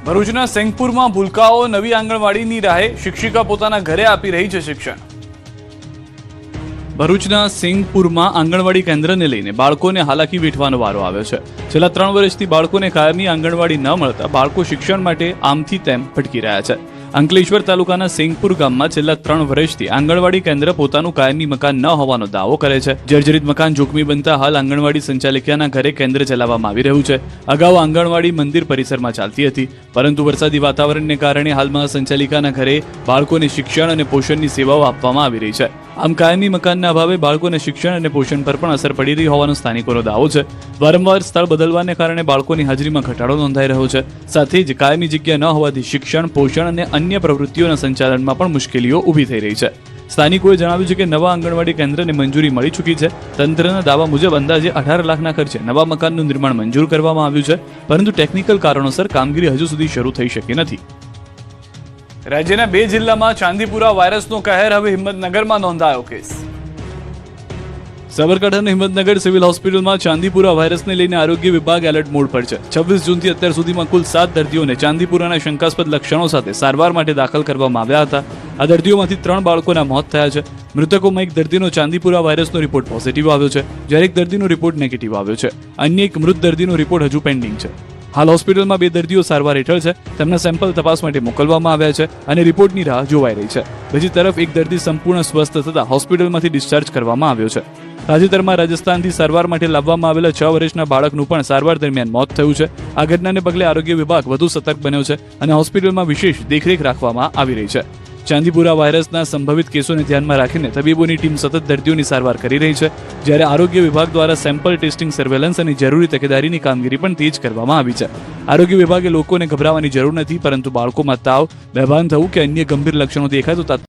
ભરૂચના સેંગપુરમાં ભૂલકાઓ નવી આંગણવાડીની રાહે, શિક્ષિકા પોતાના ઘરે આપી રહી છે શિક્ષણ. ભરૂચના સિંગપુરમાં આંગણવાડી કેન્દ્રને લઈને બાળકોને હાલાકી વેઠવાનો વારો આવ્યો છે. છેલ્લા 3 વર્ષથી બાળકોને કાયમી આંગણવાડી ન મળતા બાળકો શિક્ષણ માટે આમથી તેમ ભટકી રહ્યા છે. અંકલેશ્વર તાલુકાના સિંગપુર ગામમાં છેલ્લા 3 વર્ષથી આંગણવાડી કેન્દ્ર પોતાનું કાયમી મકાન ન હોવાનો દાવો કરે છે. જર્જરિત મકાન જોખમી બનતા હાલ આંગણવાડી સંચાલિકાના ઘરે કેન્દ્ર ચલાવવામાં આવી રહ્યું છે. અગાઉ આંગણવાડી મંદિર પરિસરમાં ચાલતી હતી, પરંતુ વરસાદી વાતાવરણને કારણે હાલમાં સંચાલિકાના ઘરે બાળકોને શિક્ષણ અને પોષણની સેવાઓ આપવામાં આવી રહી છે. આમ કાયમી મકાનના અભાવે બાળકોને શિક્ષણ અને પોષણ પર પણ અસર પડી રહી હોવાનો સ્થાનિકોનો દાવો છે. વારંવાર સ્થળ બદલવાને કારણે બાળકોની હાજરીમાં ઘટાડો નોંધાઈ રહ્યો છે. સાથે જ કાયમી જગ્યા ન હોવાથી શિક્ષણ, પોષણ અને અન્ય પ્રવૃત્તિઓના સંચાલનમાં પણ મુશ્કેલીઓ ઊભી થઈ રહી છે. સ્થાનિકોએ જણાવ્યું છે કે નવા આંગણવાડી કેન્દ્રને મંજૂરી મળી ચૂકી છે. તંત્રના દાવા મુજબ અંદાજે 18 લાખના ખર્ચે નવા મકાનનું નિર્માણ મંજૂર કરવામાં આવ્યું છે, પરંતુ ટેકનિકલ કારણોસર કામગીરી હજુ સુધી શરૂ થઈ શકી નથી. રાજ્યના 2 જિલ્લામાં ચાંદીપુરા વાયરસનો કહેર, હવે હિંમતનગરમાં નોંધાયો કેસ. સાબરકાંઠા અને હિંમતનગર સિવિલ હોસ્પિટલમાં ચાંદીપુરા વાયરસને લઈને આરોગ્ય વિભાગ એલર્ટ મોડ પર છે. 26 જૂનથી અત્યાર સુધીમાં કુલ 7 દર્દીઓને ચાંદીપુરાના શંકાસ્પદ લક્ષણો સાથે સારવાર માટે દાખલ કરવામાં આવ્યા હતા. આ દર્દીઓમાંથી 3 બાળકોના મોત થયા છે. મૃતકોમાં એક દર્દીનો ચાંદીપુરા વાયરસનો રિપોર્ટ પોઝિટિવ આવ્યો છે, જ્યારે એક દર્દીનો રિપોર્ટ નેગેટિવ આવ્યો છે. અન્ય એક મૃત દર્દીનો રિપોર્ટ હજુ પેન્ડિંગ છે. હાલ હોસ્પિટલમાં 2 દર્દીઓ સારવાર હેઠળ છે. તેમના સેમ્પલ તપાસ માટે મોકલવામાં આવ્યા છે અને રિપોર્ટની રાહ જોવાઈ રહી છે. બીજી તરફ એક દર્દી સંપૂર્ણ સ્વસ્થ થતા હોસ્પિટલમાંથી ડિસ્ચાર્જ કરવામાં આવ્યો છે. તાજેતરમાં રાજસ્થાનથી સારવાર માટે લાવવામાં આવેલા 6 વર્ષના બાળકનું પણ સારવાર દરમિયાન મોત થયું છે. આ ઘટનાને પગલે આરોગ્ય વિભાગ વધુ સતર્ક બન્યો છે અને હોસ્પિટલમાં વિશેષ દેખરેખ રાખવામાં આવી રહી છે. ચાંદીપુરા વાયરસના સંભવિત કેસોને ધ્યાનમાં રાખીને તબીબોની ટીમ સતત દર્દીઓની સારવાર કરી રહી છે, જ્યારે આરોગ્ય વિભાગ દ્વારા સેમ્પલ ટેસ્ટિંગ, સર્વેલન્સ અને જરૂરી તકેદારીની કામગીરી પણ તેજ કરવામાં આવી છે. આરોગ્ય વિભાગે લોકોને ગભરાવાની જરૂર નથી, પરંતુ બાળકોમાં તાવ, બેભાન થવું કે અન્ય ગંભીર લક્ષણો દેખાય તો